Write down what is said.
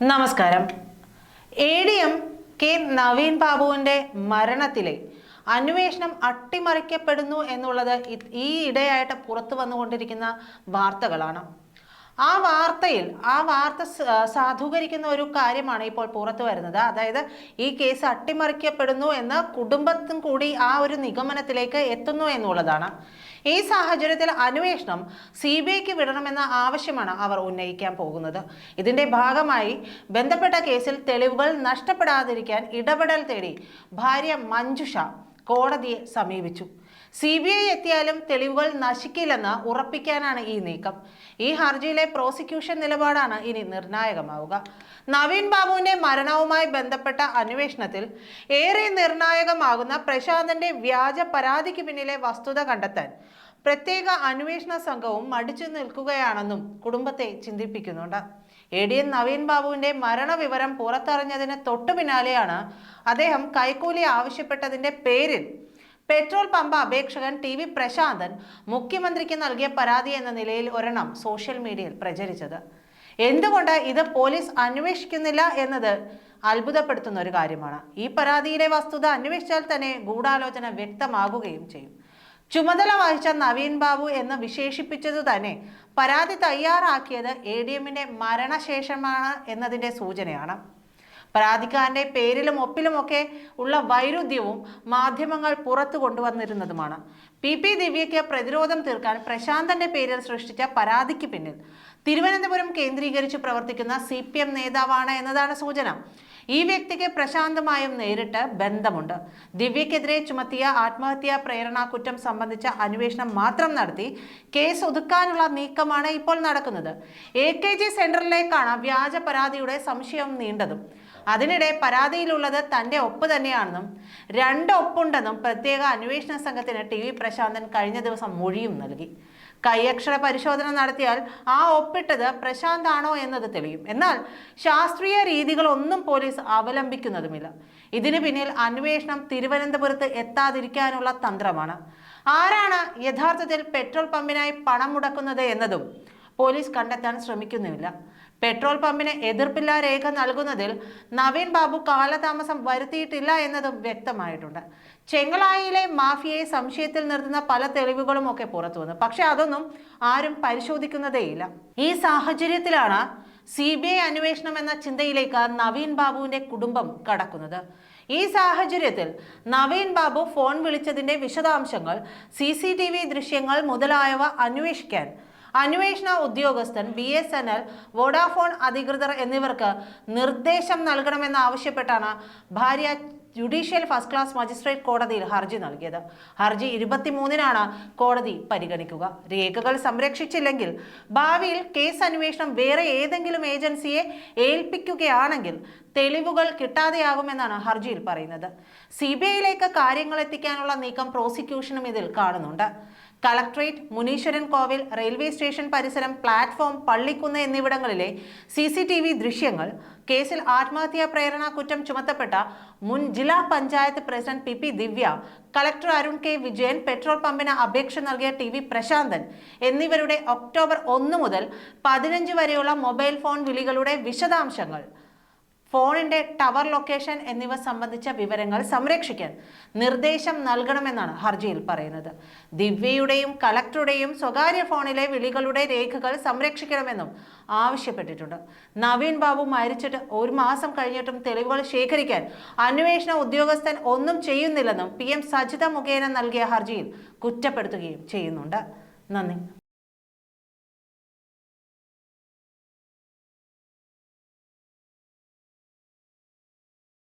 നമസ്കാരം. ADM K Naveen ബാബുവിന്റെ മരണത്തിലെ അന്വേഷണം അട്ടിമറിക്കപ്പെടുന്നു എന്നുള്ളത് ഈ ഇടയായിട്ട് പുറത്തു വന്നുകൊണ്ടിരിക്കുന്ന വാർത്തകളാണ്. ആ വാർത്ത സാധൂകരിക്കുന്ന ഒരു കാര്യമാണ് ഇപ്പോൾ പുറത്തു വരുന്നത്. അതായത് ഈ കേസ് അട്ടിമറിക്കപ്പെടുന്നു എന്ന് കുടുംബത്തും കൂടി ആ ഒരു നിഗമനത്തിലേക്ക് എത്തുന്നു എന്നുള്ളതാണ്. ഈ സാഹചര്യത്തിൽ അന്വേഷണം CBIക്ക് വിടണമെന്ന ആവശ്യമാണ് അവർ ഉന്നയിക്കാൻ പോകുന്നത്. ഇതിന്റെ ഭാഗമായി ബന്ധപ്പെട്ട കേസിൽ തെളിവുകൾ നഷ്ടപ്പെടാതിരിക്കാൻ ഇടപെടൽ തേടി ഭാര്യ മഞ്ജുഷ കോടതിയെ സമീപിച്ചു. CBI എത്തിയാലും തെളിവുകൾ നശിക്കില്ലെന്ന് ഉറപ്പിക്കാനാണ് ഈ നീക്കം. ഈ ഹർജിയിലെ പ്രോസിക്യൂഷൻ നിലപാടാണ് ഇനി നിർണായകമാവുക. നവീൻ ബാബുവിന്റെ മരണവുമായി ബന്ധപ്പെട്ട അന്വേഷണത്തിൽ ഏറെ നിർണായകമാകുന്ന പ്രശാന്തന്റെ വ്യാജ പരാതിക്ക് പിന്നിലെ വസ്തുത കണ്ടെത്താൻ പ്രത്യേക അന്വേഷണ സംഘവും മടിച്ചു നിൽക്കുകയാണെന്നും കുടുംബത്തെ ചിന്തിപ്പിക്കുന്നുണ്ട്. ADM നവീൻ ബാബുവിന്റെ മരണവിവരം പുറത്തറിഞ്ഞതിന് തൊട്ടു പിന്നാലെയാണ് അദ്ദേഹം കൈക്കൂലി ആവശ്യപ്പെട്ടതിന്റെ പേരിൽ പെട്രോൾ പമ്പ് അപേക്ഷകൻ TV പ്രശാന്തൻ മുഖ്യമന്ത്രിക്ക് നൽകിയ പരാതി എന്ന നിലയിൽ ഒരെണ്ണം സോഷ്യൽ മീഡിയയിൽ പ്രചരിച്ചത്. എന്തുകൊണ്ട് ഇത് പോലീസ് അന്വേഷിക്കുന്നില്ല എന്നത് അത്ഭുതപ്പെടുത്തുന്ന ഒരു കാര്യമാണ്. ഈ പരാതിയിലെ വസ്തുത അന്വേഷിച്ചാൽ തന്നെ ഗൂഢാലോചന വ്യക്തമാകുകയും ചെയ്യും. ചുമതല വഹിച്ച നവീൻ ബാബു എന്ന് വിശേഷിപ്പിച്ചതു തന്നെ പരാതി തയ്യാറാക്കിയത് ADMന്റെ മരണശേഷമാണ് എന്നതിന്റെ സൂചനയാണ്. പരാതിക്കാരന്റെ പേരിലും ഒപ്പിലുമൊക്കെ ഉള്ള വൈരുദ്ധ്യവും മാധ്യമങ്ങൾ പുറത്തു കൊണ്ടുവന്നിരുന്നതുമാണ്. PP ദിവ്യയ്ക്ക് പ്രതിരോധം തീർക്കാൻ പ്രശാന്തന്റെ പേരിൽ സൃഷ്ടിച്ച പരാതിക്ക് പിന്നിൽ തിരുവനന്തപുരം കേന്ദ്രീകരിച്ച് പ്രവർത്തിക്കുന്ന CPM നേതാവാണ് എന്നതാണ് സൂചന. ഈ വ്യക്തിക്ക് പ്രശാന്തമായും നേരിട്ട് ബന്ധമുണ്ട്. ദിവ്യക്കെതിരെ ചുമത്തിയ ആത്മഹത്യാ പ്രേരണ കുറ്റം സംബന്ധിച്ച അന്വേഷണം മാത്രം നടത്തി കേസ് ഒതുക്കാനുള്ള നീക്കമാണ് ഇപ്പോൾ നടക്കുന്നത്. AKG സെന്ററിലേക്കാണ് വ്യാജ പരാതിയുടെ സംശയം നീണ്ടതും. അതിനിടെ പരാതിയിലുള്ളത് തന്റെ ഒപ്പ് തന്നെയാണെന്നും 2 ഒപ്പുണ്ടെന്നും പ്രത്യേക അന്വേഷണ സംഘത്തിന് TV പ്രശാന്തൻ കഴിഞ്ഞ ദിവസം മൊഴിയും നൽകി. കൈയക്ഷര പരിശോധന നടത്തിയാൽ ആ ഒപ്പിട്ടത് പ്രശാന്ത് ആണോ എന്നത് തെളിയും. എന്നാൽ ശാസ്ത്രീയ രീതികളൊന്നും പോലീസ് അവലംബിക്കുന്നതുമില്ല. ഇതിനു പിന്നിൽ അന്വേഷണം തിരുവനന്തപുരത്ത് എത്താതിരിക്കാനുള്ള തന്ത്രമാണ്. ആരാണ് യഥാർത്ഥത്തിൽ പെട്രോൾ പമ്പിനായി പണം മുടക്കുന്നത് എന്നതും പോലീസ് കണ്ടെത്താൻ ശ്രമിക്കുന്നുമില്ല. പെട്രോൾ പമ്പിന് എതിർപ്പില്ലാ രേഖ നൽകുന്നതിൽ നവീൻ ബാബു കാലതാമസം വരുത്തിയിട്ടില്ല എന്നതും വ്യക്തമായിട്ടുണ്ട്. ചെങ്ങളായിലെ മാഫിയയെ സംശയത്തിൽ നിർത്തുന്ന പല തെളിവുകളും ഒക്കെ പുറത്തു വന്നു. പക്ഷെ അതൊന്നും ആരും പരിശോധിക്കുന്നതേയില്ല. ഈ സാഹചര്യത്തിലാണ് CBI അന്വേഷണം എന്ന ചിന്തയിലേക്ക് നവീൻ ബാബുവിന്റെ കുടുംബം കടക്കുന്നത്. ഈ സാഹചര്യത്തിൽ നവീൻ ബാബു ഫോൺ വിളിച്ചതിന്റെ വിശദാംശങ്ങൾ, CCTV ദൃശ്യങ്ങൾ മുതലായവ അന്വേഷിക്കാൻ അന്വേഷണ ഉദ്യോഗസ്ഥൻ BSNL, വോഡാഫോൺ അധികൃതർ എന്നിവർക്ക് നിർദ്ദേശം നൽകണമെന്ന് ആവശ്യപ്പെട്ടാണ് ഭാര്യ ജുഡീഷ്യൽ ഫസ്റ്റ് ക്ലാസ് മജിസ്ട്രേറ്റ് കോടതിയിൽ ഹർജി നൽകിയത്. ഹർജി 23-നാണ് കോടതി പരിഗണിക്കുക. രേഖകൾ സംരക്ഷിച്ചില്ലെങ്കിൽ ഭാവിയിൽ കേസ് അന്വേഷണം വേറെ ഏതെങ്കിലും ഏജൻസിയെ ഏൽപ്പിക്കുകയാണെങ്കിൽ തെളിവുകൾ കിട്ടാതെയാകുമെന്നാണ് ഹർജിയിൽ പറയുന്നത്. CBIയിലേക്ക് കാര്യങ്ങൾ എത്തിക്കാനുള്ള നീക്കം പ്രോസിക്യൂഷനും ഇതിൽ കാണുന്നുണ്ട്. കളക്ട്രേറ്റ്, മുനീശ്വരൻ കോവിൽ, റെയിൽവേ സ്റ്റേഷൻ പരിസരം, പ്ലാറ്റ്ഫോം, പള്ളിക്കുന്ന് എന്നിവിടങ്ങളിലെ CCTV ദൃശ്യങ്ങൾ, കേസിൽ ആത്മഹത്യാ പ്രേരണ കുറ്റം ചുമത്തപ്പെട്ട മുൻ ജില്ലാ panchayat president PP Divya, collector Arun K Vijayan, petrol പമ്പിന് അപേക്ഷ നൽകിയ TV പ്രശാന്തൻ എന്നിവരുടെ ഒക്ടോബർ 1 മുതൽ 15 വരെയുള്ള മൊബൈൽ ഫോൺ വിളികളുടെ വിശദാംശങ്ങൾ, ഫോണിന്റെ ടവർ ലൊക്കേഷൻ എന്നിവ സംബന്ധിച്ച വിവരങ്ങൾ സംരക്ഷിക്കാൻ നിർദ്ദേശം നൽകണമെന്നാണ് ഹർജിയിൽ പറയുന്നത്. ദിവ്യയുടെയും കളക്ടറുടെയും സ്വകാര്യ ഫോണിലെ വിളികളുടെ രേഖകൾ സംരക്ഷിക്കണമെന്നും ആവശ്യപ്പെട്ടിട്ടുണ്ട്. നവീൻ ബാബു മരിച്ചിട്ട് 1 മാസം കഴിഞ്ഞിട്ടും തെളിവുകൾ ശേഖരിക്കാൻ അന്വേഷണ ഉദ്യോഗസ്ഥൻ ഒന്നും ചെയ്യുന്നില്ലെന്നും PM സജിത മുഖേന നൽകിയ ഹർജിയിൽ കുറ്റപ്പെടുത്തുകയും ചെയ്യുന്നുണ്ട്. നന്ദി.